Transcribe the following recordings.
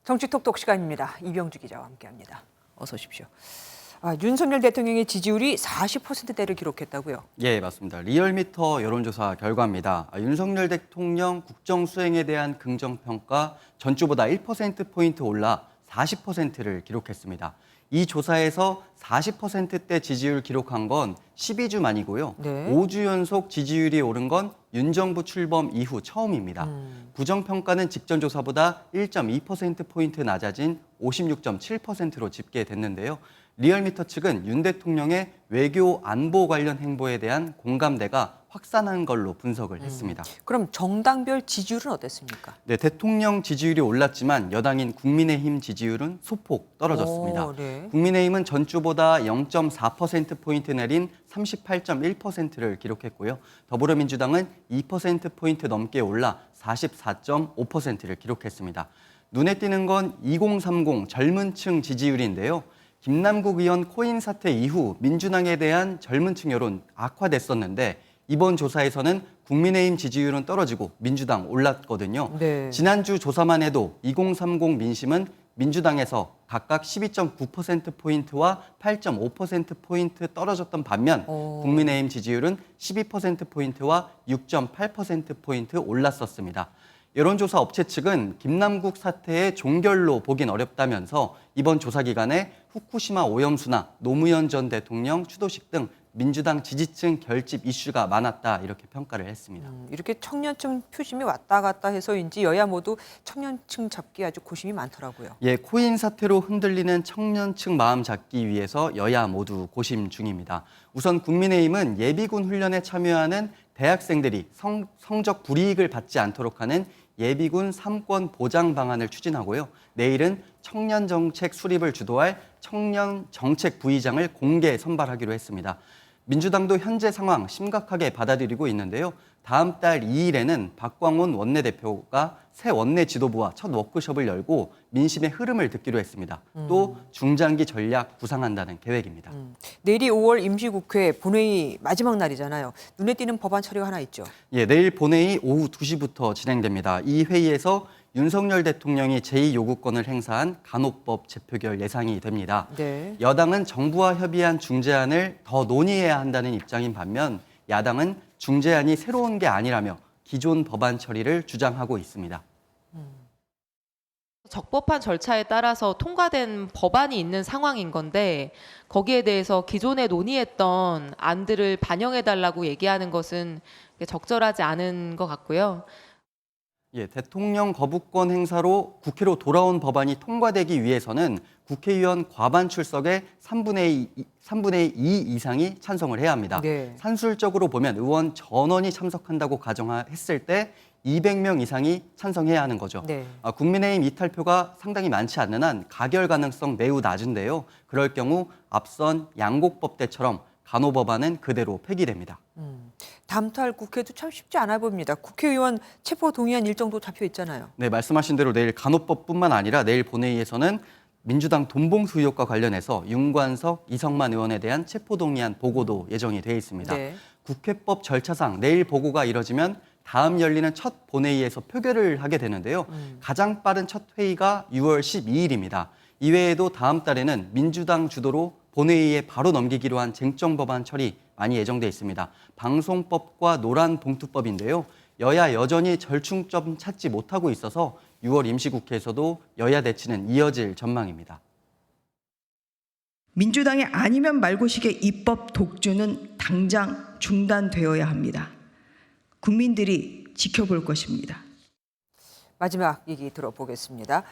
정치톡톡 시간입니다. 이병주 기자와 함께합니다. 어서 오십시오. 윤석열 대통령의 지지율이 40%대를 기록했다고요? 예, 맞습니다. 리얼미터 여론조사 결과입니다. 윤석열 대통령 국정 수행에 대한 긍정평가 전주보다 1%포인트 올라 40%를 기록했습니다. 이 조사에서 40%대 지지율 기록한 건 12주 만이고요. 네. 5주 연속 지지율이 오른 건 윤 정부 출범 이후 처음입니다. 부정평가는 직전 조사보다 1.2%포인트 낮아진 56.7%로 집계됐는데요. 리얼미터 측은 윤 대통령의 외교 안보 관련 행보에 대한 공감대가 확산한 걸로 분석을 했습니다. 그럼 정당별 지지율은 어땠습니까? 네, 대통령 지지율이 올랐지만 여당인 국민의힘 지지율은 소폭 떨어졌습니다. 네. 국민의힘은 전주보다 0.4%포인트 내린 38.1%를 기록했고요. 더불어민주당은 2%포인트 넘게 올라 44.5%를 기록했습니다. 눈에 띄는 건 2030 젊은 층 지지율인데요. 김남국 의원 코인 사태 이후 민주당에 대한 젊은 층 여론 악화됐었는데 이번 조사에서는 국민의힘 지지율은 떨어지고 민주당 올랐거든요. 네. 지난주 조사만 해도 2030 민심은 민주당에서 각각 12.9%포인트와 8.5%포인트 떨어졌던 반면 국민의힘 지지율은 12%포인트와 6.8%포인트 올랐었습니다. 여론조사 업체 측은 김남국 사태의 종결로 보긴 어렵다면서 이번 조사 기간에 후쿠시마 오염수나 노무현 전 대통령 추도식 등 민주당 지지층 결집 이슈가 많았다 이렇게 평가를 했습니다. 이렇게 청년층 표심이 왔다 갔다 해서인지 여야 모두 청년층 잡기 아주 고심이 많더라고요. 예, 코인 사태로 흔들리는 청년층 마음 잡기 위해서 여야 모두 고심 중입니다. 우선 국민의힘은 예비군 훈련에 참여하는 대학생들이 성적 불이익을 받지 않도록 하는 예비군 3권 보장 방안을 추진하고요. 내일은 청년 정책 수립을 주도할 청년 정책 부의장을 공개 선발하기로 했습니다. 민주당도 현재 상황 심각하게 받아들이고 있는데요. 다음 달 2일에는 박광온 원내대표가 새 원내 지도부와 첫 워크숍을 열고 민심의 흐름을 듣기로 했습니다. 또 중장기 전략 구상한다는 계획입니다. 내일이 5월 임시국회 본회의 마지막 날이잖아요. 눈에 띄는 법안 처리가 하나 있죠. 예, 내일 본회의 오후 2시부터 진행됩니다. 이 회의에서 윤석열 대통령이 제2요구권을 행사한 간호법 재표결 예상이 됩니다. 네. 여당은 정부와 협의한 중재안을 더 논의해야 한다는 입장인 반면 야당은 중재안이 새로운 게 아니라며 기존 법안 처리를 주장하고 있습니다. 적법한 절차에 따라서 통과된 법안이 있는 상황인 건데 거기에 대해서 기존에 논의했던 안들을 반영해달라고 얘기하는 것은 적절하지 않은 것 같고요. 예, 대통령 거부권 행사로 국회로 돌아온 법안이 통과되기 위해서는 국회의원 과반 출석의 3분의 2 이상이 찬성을 해야 합니다. 네. 산술적으로 보면 의원 전원이 참석한다고 가정했을 때 200명 이상이 찬성해야 하는 거죠. 네. 국민의힘 이탈표가 상당히 많지 않는 한 가결 가능성 매우 낮은데요. 그럴 경우 앞선 양곡법 때처럼 간호법안은 그대로 폐기됩니다. 다음 달 국회도 참 쉽지 않아 보입니다. 국회의원 체포 동의안 일정도 잡혀 있잖아요. 네, 말씀하신 대로 내일 간호법뿐만 아니라 내일 본회의에서는 민주당 돈봉투 의혹과 관련해서 윤관석, 이성만 의원에 대한 체포동의안 보고도 예정이 돼 있습니다. 네. 국회법 절차상 내일 보고가 이뤄지면 다음 열리는 첫 본회의에서 표결을 하게 되는데요. 가장 빠른 첫 회의가 6월 12일입니다. 이외에도 다음 달에는 민주당 주도로 본회의에 바로 넘기기로 한 쟁점 법안 처리 많이 예정돼 있습니다. 방송법과 노란봉투법인데요. 여야 여전히 절충점 찾지 못하고 있어서 6월 임시국회에서도 여야 대치는 이어질 전망입니다. 민주당의 아니면 말고식의 입법 독주는 당장 중단되어야 합니다. 국민들이 지켜볼 것입니다. 마지막 얘기 들어보겠습니다.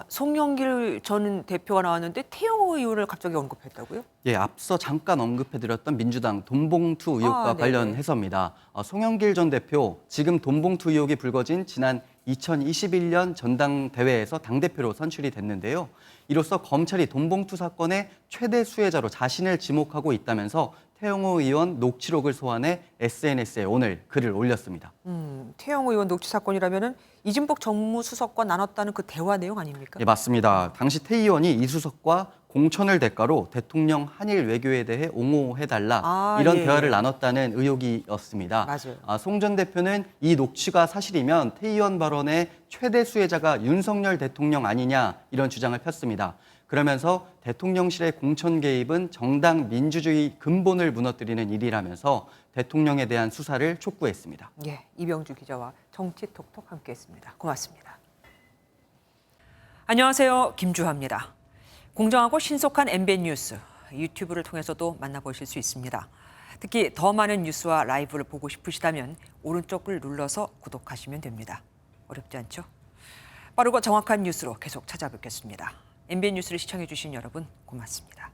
송영길 전 대표가 나왔는데 태영호 의원을 갑자기 언급했다고요? 예, 앞서 잠깐 언급해드렸던 민주당 돈봉투 의혹과 네네. 관련해서입니다. 송영길 전 대표, 지금 돈봉투 의혹이 불거진 지난 2021년 전당대회에서 당대표로 선출이 됐는데요. 이로써 검찰이 돈봉투 사건의 최대 수혜자로 자신을 지목하고 있다면서 태영호 의원 녹취록을 소환해 SNS에 오늘 글을 올렸습니다. 태영호 의원 녹취 사건이라면은 이진복 정무수석과 나눴다는 그 대화 내용 아닙니까? 예, 맞습니다. 당시 태 의원이 이 수석과 공천을 대가로 대통령 한일 외교에 대해 옹호해달라 이런 예. 대화를 나눴다는 의혹이었습니다. 맞아요. 송 전 대표는 이 녹취가 사실이면 태 의원 발언의 최대 수혜자가 윤석열 대통령 아니냐 이런 주장을 폈습니다. 그러면서 대통령실의 공천 개입은 정당 민주주의 근본을 무너뜨리는 일이라면서 대통령에 대한 수사를 촉구했습니다. 예, 이병주 기자와 정치톡톡 함께했습니다. 고맙습니다. 안녕하세요, 김주하입니다. 공정하고 신속한 MBN 뉴스 유튜브를 통해서도 만나보실 수 있습니다. 특히 더 많은 뉴스와 라이브를 보고 싶으시다면 오른쪽을 눌러서 구독하시면 됩니다. 어렵지 않죠? 빠르고 정확한 뉴스로 계속 찾아뵙겠습니다. MBN 뉴스를 시청해 주신 여러분 고맙습니다.